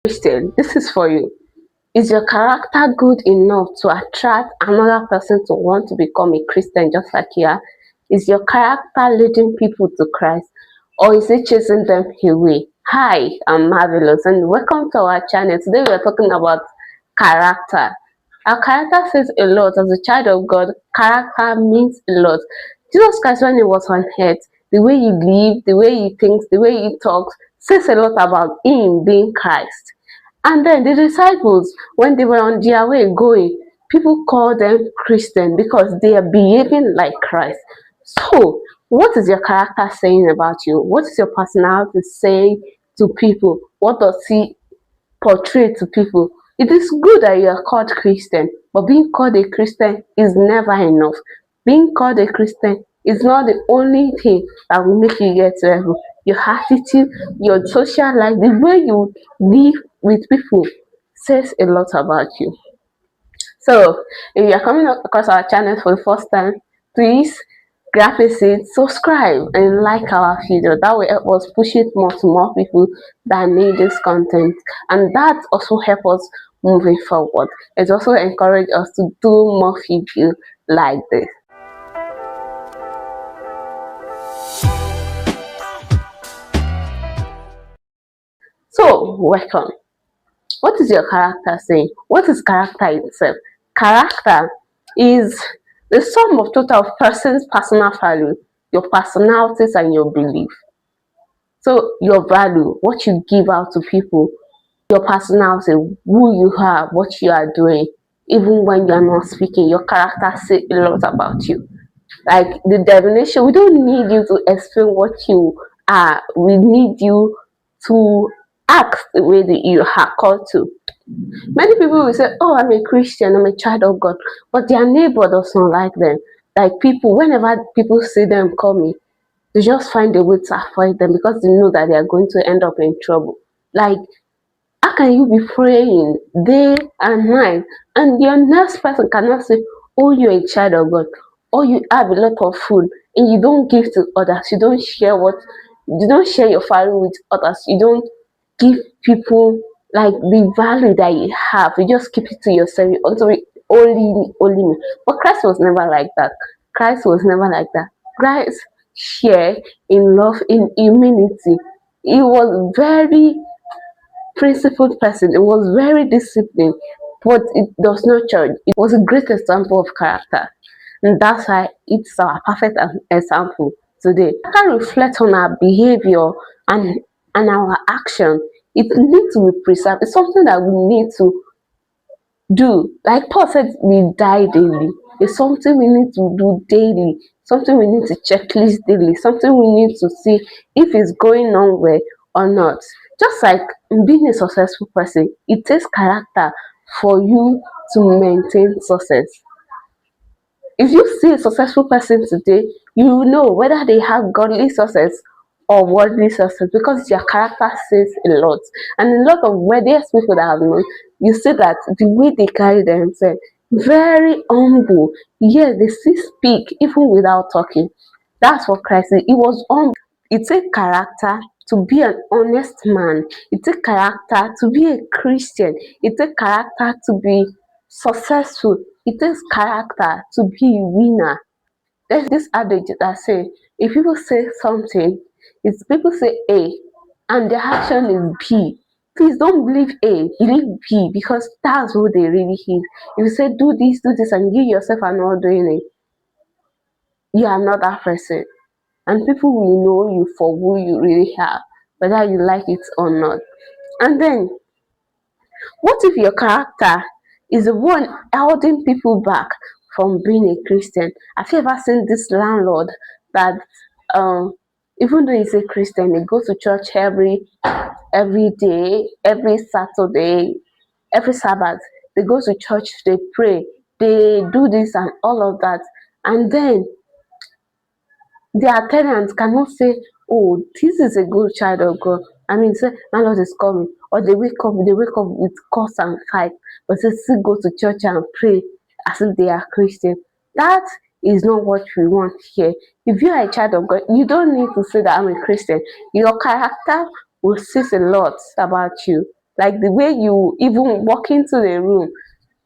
Christian, this is for you. Is your character good enough to attract another person to want to become a Christian just like you are? Is your character leading people to Christ, or is it chasing them away? Hi, I'm Marvelous and welcome to our channel. Today we are talking about character. Our character says a lot. As a child of God, character means a lot. Jesus Christ, when he was on earth, the way he lived, the way he thinks, the way he talks, says a lot about him being Christ. And then the disciples, when they were on their way going, people call them Christian because they are behaving like Christ. So, what is your character saying about you? What is your personality saying to people? What does he portray to people? It is good that you are called Christian, but being called a Christian is never enough. Being called a Christian is not the only thing that will make you get to heaven. Your attitude, your social life, the way you live with people says a lot about you. So, if you are coming across our channel for the first time, please grab a seat, subscribe, and like our video. That will help us push it more to more people that need this content, and that also help us moving forward. It also encourage us to do more videos like this. So, welcome. What is your character saying? What is character itself? Character is the sum of total of person's personal value, your personalities and your belief. So your value, what you give out to people, your personality, who you are, what you are doing, even when you are not speaking, your character says a lot about you. Like the definition, we don't need you to explain what you are. We need you to act the way that you are called to. Many people will say, oh, I'm a Christian, I'm a child of God, but their neighbor doesn't like them. Like people, whenever people see them coming, they just find a way to avoid them because they know that they are going to end up in trouble. Like, how can you be praying day and night and your next person cannot say, oh, you're a child of God, or you have a lot of food and you don't give to others, you don't share your value with others, you don't give people like the value that you have, you just keep it to yourself, you also only me. But Christ was never like that. Christ was never like that. Christ shared in love, in humility. He was very principled person. It was very disciplined, but it does not change. It was a great example of character, and that's why it's our perfect example today. We can reflect on our behavior and our action. It needs to be preserved. It's something that we need to do. Like Paul said, we die daily. It's something we need to do daily. Something we need to checklist daily. Something we need to see if it's going on well or not. Just like being a successful person, it takes character for you to maintain success. If you see a successful person today, you know whether they have godly success or worldly success because their character says a lot. And a lot of wealthiest people that I've known, you see that the way they carry themselves, very humble. Yes, they still speak even without talking. That's what Christ is. It was humble. It takes character to be an honest man. It takes character to be a Christian. It takes character to be successful. It takes character to be a winner. There's this adage that say if people say something, if people say A and their action is B, please don't believe A, believe B because that's who they really is. If you say do this, and you yourself are not doing it, you are not that person. And people will know you for who you really are, whether you like it or not. And then, what if your character is the one holding people back from being a Christian? Have you ever seen this landlord that even though he's a Christian, he goes to church every day, every Saturday, every Sabbath. They go to church, they pray, they do this and all of that. And then their tenants cannot say, oh, this is a good child of God. I mean, say, landlord is coming. Or they wake up with curse and fight, but they still go to church and pray as if they are Christian. That is not what we want here. If you are a child of God, you don't need to say that I'm a Christian. Your character will say a lot about you. Like the way you even walk into the room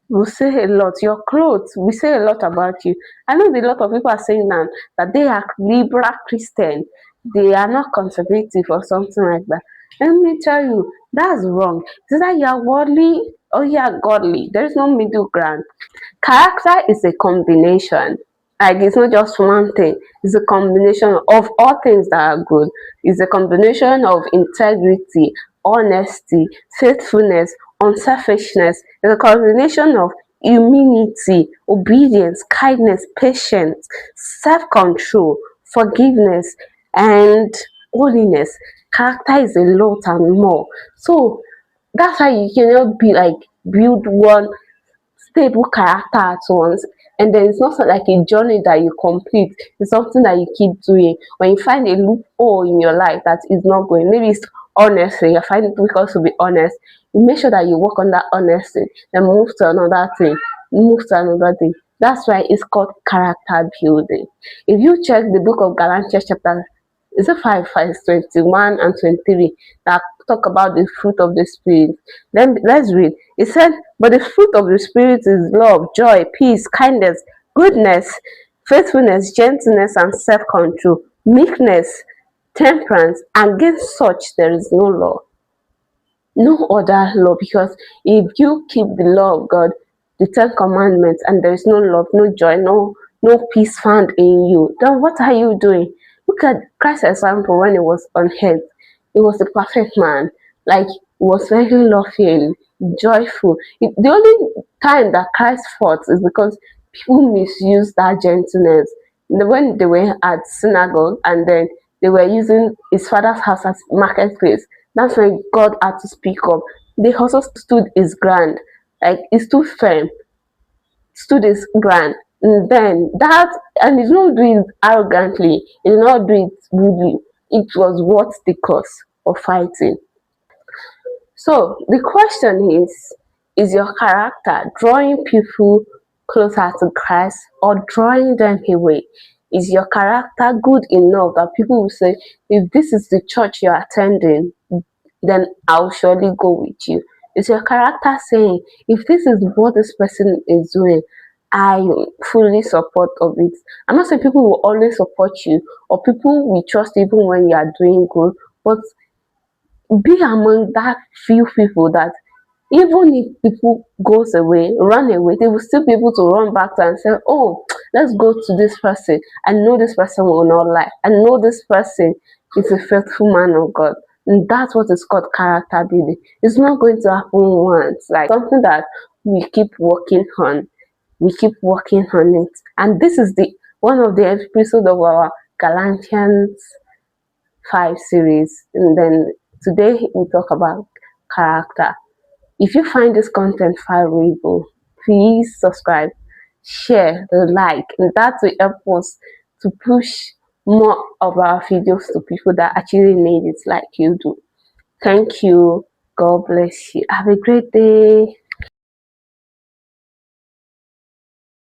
will say a lot. Your clothes will say a lot about you. I know a lot of people are saying now that they are liberal Christian, they are not conservative or something like that. Let me tell you, that's wrong. It's either you are worldly or you are godly. There is no middle ground. Character is a combination. Like it's not just one thing. It's a combination of all things that are good. It's a combination of integrity, honesty, faithfulness, unselfishness. It's a combination of humility, obedience, kindness, patience, self-control, forgiveness, and holiness. Character is a lot and more. So that's why you cannot be like build one stable character at once, and then it's not like a journey that you complete. It's something that you keep doing. When you find a loophole in your life that is not going, maybe it's honesty, you find it difficult to be honest, you make sure that you work on that honesty, then move to another thing, move to another thing. That's why it's called character building. If you check the book of Galatians chapter, is it 5 verse 21 and 23, that talk about the fruit of the spirit? Then let's read. It said, but the fruit of the spirit is love, joy, peace, kindness, goodness, faithfulness, gentleness, and self-control, meekness, temperance. Against such there is no law. No other law, because if you keep the law of God, the 10 commandments, and there is no love, no joy, no peace found in you, then what are you doing? Look at Christ's example when he was on earth. He was a perfect man. Like, he was very loving, joyful. The only time that Christ fought is because people misused that gentleness. When they were at synagogue and then they were using his father's house as marketplace, that's when God had to speak up. They also stood his ground, like he stood firm, stood his ground. And then that, and he did not do it arrogantly, he did not do it rudely. It was worth the cost of fighting. So the question is your character drawing people closer to Christ or drawing them away? Is your character good enough that people will say, if this is the church you're attending, then I'll surely go with you? Is your character saying, if this is what this person is doing, I fully support of it? I'm not saying people will always support you or people will trust even when you are doing good, but be among that few people that even if people goes away, run away, they will still be able to run back to and say, oh, let's go to this person. I know this person will not lie. I know this person is a faithful man of God. And that's what is called character building. It's not going to happen once. Like something that we keep working on. We keep working on it. And this is the one of the episodes of our Galatians 5 series. And then today we talk about character. If you find this content valuable, please subscribe, share, like, and that will help us to push more of our videos to people that actually need it like you do. Thank you. God bless you. Have a great day.